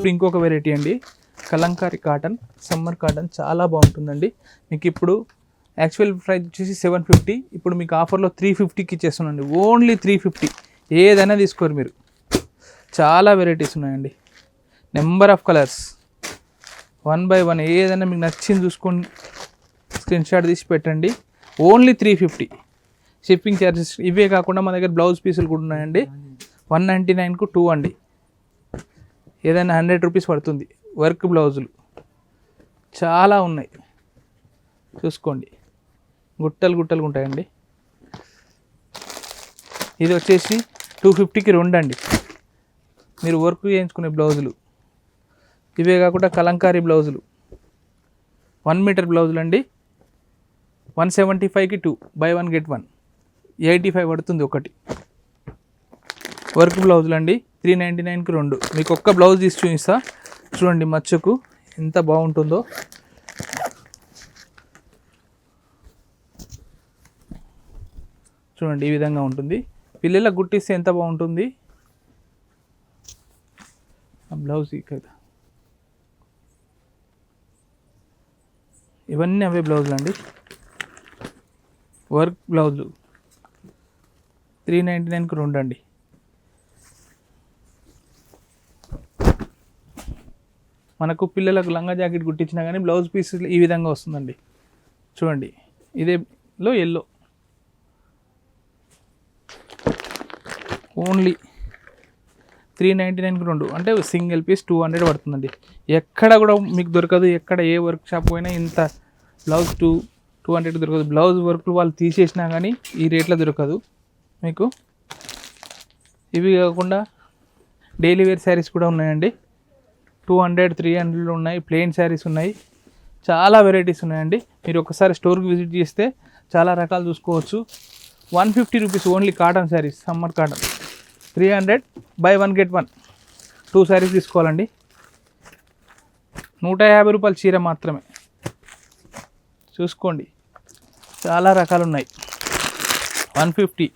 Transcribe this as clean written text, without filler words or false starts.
ఇప్పుడు ఇంకొక వెరైటీ అండి, కలంకారీ కాటన్, సమ్మర్ కాటన్ చాలా బాగుంటుందండి. మీకు ఇప్పుడు యాక్చువల్ ప్రైస్ వచ్చేసి 750, ఇప్పుడు మీకు ఆఫర్లో 350కి ఇచ్చేస్తున్నాండి. ఓన్లీ 350. ఏదైనా తీసుకోరు మీరు. చాలా వెరైటీస్ ఉన్నాయండి, నెంబర్ ఆఫ్ కలర్స్, 1 by 1 ఏదైనా మీకు నచ్చింది చూసుకొని స్క్రీన్ షాట్ తీసి పెట్టండి. ఓన్లీ 350. షిప్పింగ్ ఛార్జెస్ ఇవే కాకుండా మన దగ్గర బ్లౌజ్ పీసులు కూడా ఉన్నాయండి. 199కు 2 అండి. ఏదైనా 100 రూపీస్ పడుతుంది. వర్క్ బ్లౌజులు చాలా ఉన్నాయి, చూసుకోండి. గుట్టలు గుట్టలు ఉంటాయండి. ఇది వచ్చేసి 250కి 2 అండి. మీరు వర్క్ చేయించుకునే బ్లౌజులు ఇవే కాకుండా కలంకారీ బ్లౌజులు 1 మీటర్ బ్లౌజులు అండి. 175కి 2, buy 1 get 1, 85 పడుతుంది ఒకటి. వర్క్ బ్లౌజులు అండి 399కి 2. మీకు ఒక్క బ్లౌజ్ తీసి చూపిస్తా చూడండి, మచ్చకు ఎంత బాగుంటుందో. చూడండి ఈ విధంగా ఉంటుంది. పిల్లలకు గుట్టిస్తే ఎంత బాగుంటుంది. బ్లౌజ్ ఇక్కడ ఇవన్నీ అవే బ్లౌజులు అండి. వర్క్ బ్లౌజు 399కి 2 అండి. మనకు పిల్లలకు లంగా జాకెట్ కుట్టించినా కానీ బ్లౌజ్ పీస్ ఈ విధంగా వస్తుందండి. చూడండి ఇదేలో ఎల్లో, ఓన్లీ 399కి 2 అంటే సింగిల్ పీస్ 200 పడుతుందండి. ఎక్కడ కూడా మీకు దొరకదు, ఎక్కడ ఏ వర్క్ షాప్ పోయినా ఇంత బ్లౌజ్ 200 దొరకదు. బ్లౌజ్ వర్క్లు వాళ్ళు తీసేసినా కానీ ఈ రేట్లో దొరకదు మీకు. ఇవి కాకుండా డైలీ వేర్ శారీస్ కూడా ఉన్నాయండి. 200, 300 ఉన్నాయి. ప్లెయిన్ శారీస్ ఉన్నాయి. చాలా వెరైటీస్ ఉన్నాయండి. మీరు ఒకసారి స్టోర్కి విజిట్ చేస్తే చాలా రకాలు చూసుకోవచ్చు. 150 rupees only cotton saris, summer cotton. 300, buy 1 get 1, 2 saris తీసుకోవాలండి. 150 రూపాయల చీర మాత్రమే. చూసుకోండి చాలా రకాలు ఉన్నాయి. 150.